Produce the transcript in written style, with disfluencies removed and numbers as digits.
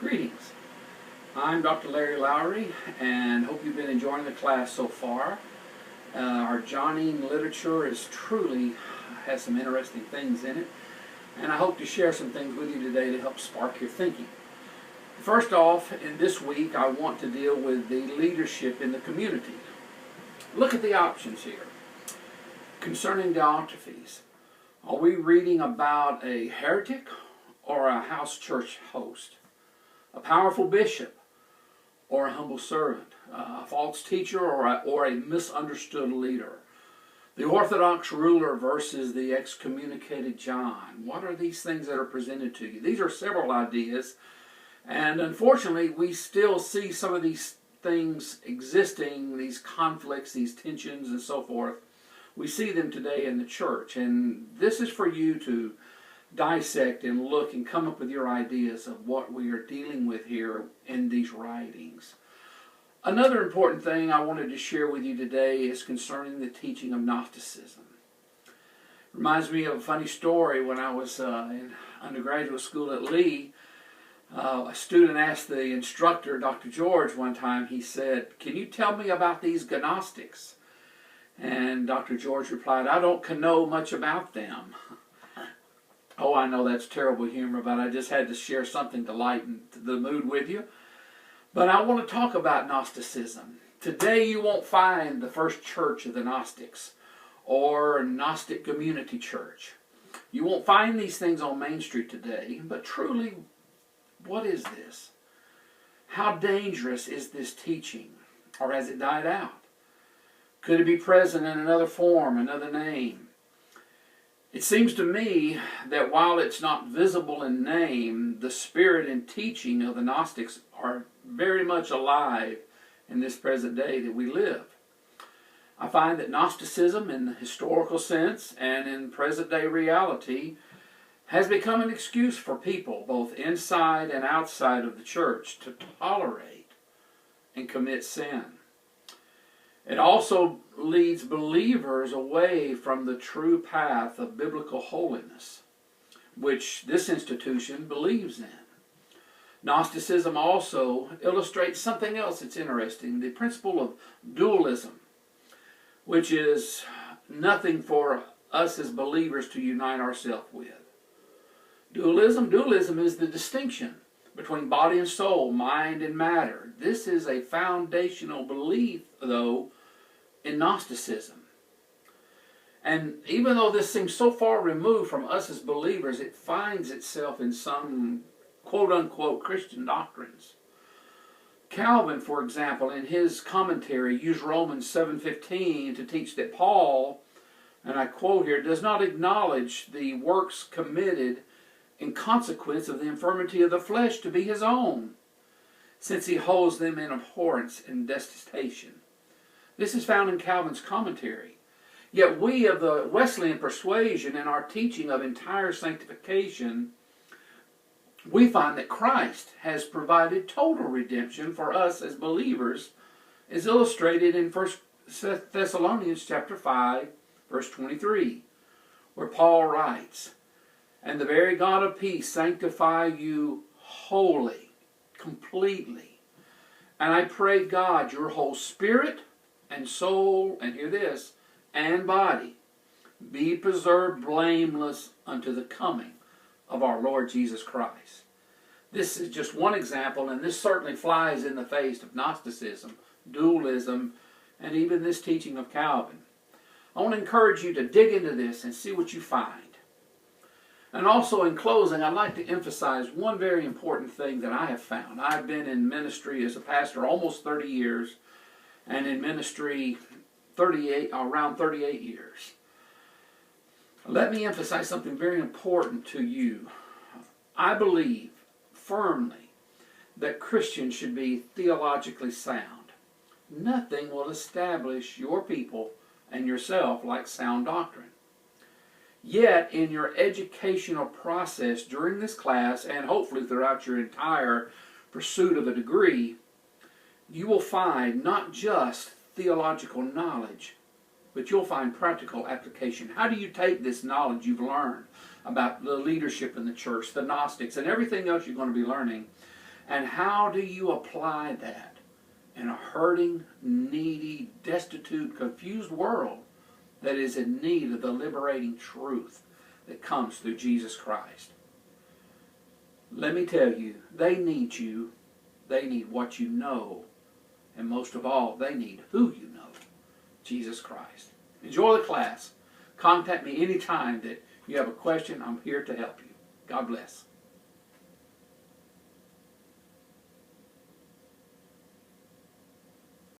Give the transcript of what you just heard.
Greetings. I'm Dr. Larry Lowry and hope you've been enjoying the class so far. Our Johannine literature has some interesting things in it, and I hope to share some things with you today to help spark your thinking. First off, in this week I want to deal with the leadership in the community. Look at the options here. Concerning Diotrephes, are we reading about a heretic or a house church host? A powerful bishop or a humble servant, a false teacher or a misunderstood leader, the Orthodox ruler versus the excommunicated John. What are these things that are presented to you? These are several ideas, and unfortunately we still see some of these things existing, these conflicts, these tensions and so forth. We see them today in the church, and this is for you to dissect and look and come up with your ideas of what we are dealing with here in these writings. Another important thing I wanted to share with you today is concerning the teaching of Gnosticism. Reminds me of a funny story. When I was in undergraduate school at Lee, a student asked the instructor, Dr. George, one time, he said, "Can you tell me about these Gnostics?" And Dr. George replied, "I don't know much about them." Oh, I know that's terrible humor, but I just had to share something to lighten the mood with you. But I want to talk about Gnosticism. Today you won't find the first church of the Gnostics or Gnostic community church. You won't find these things on Main Street today, but truly, what is this? How dangerous is this teaching? Or has it died out? Could it be present in another form, another name? It seems to me that while it's not visible in name, the spirit and teaching of the Gnostics are very much alive in this present day that we live. I find that Gnosticism in the historical sense and in present day reality has become an excuse for people, both inside and outside of the church, to tolerate and commit sin. It also leads believers away from the true path of biblical holiness, which this institution believes in. Gnosticism also illustrates something else that's interesting, the principle of dualism, which is nothing for us as believers to unite ourselves with. Dualism is the distinction between body and soul, mind and matter. This is a foundational belief, though, in Gnosticism. And even though this seems so far removed from us as believers, it finds itself in some quote-unquote Christian doctrines. Calvin, for example, in his commentary, used Romans 7:15 to teach that Paul, and I quote here, does not acknowledge the works committed in consequence of the infirmity of the flesh to be his own, since he holds them in abhorrence and detestation. This is found in Calvin's commentary. Yet we of the Wesleyan persuasion and our teaching of entire sanctification, we find that Christ has provided total redemption for us as believers, as illustrated in 1 Thessalonians chapter 5, verse 23, where Paul writes, "And the very God of peace sanctify you wholly, completely. And I pray God your whole spirit and soul," and hear this, "and body be preserved blameless unto the coming of our Lord Jesus Christ." This is just one example, and this certainly flies in the face of Gnosticism, dualism, and even this teaching of Calvin. I want to encourage you to dig into this and see what you find. And also in closing, I'd like to emphasize one very important thing that I have found. I've been in ministry as a pastor almost 30 years, and in ministry around 38 years. Let me emphasize something very important to you. I believe firmly that Christians should be theologically sound. Nothing will establish your people and yourself like sound doctrine. Yet, in your educational process during this class, and hopefully throughout your entire pursuit of a degree, you will find not just theological knowledge, but you'll find practical application. How do you take this knowledge you've learned about the leadership in the church, the Gnostics, and everything else you're going to be learning, And how do you apply that in a hurting, needy, destitute, confused world that is in need of the liberating truth that comes through Jesus Christ? Let me tell you, they need you. They need what you know. And most of all, they need who you know, Jesus Christ. Enjoy the class. Contact me anytime that you have a question. I'm here to help you. God bless.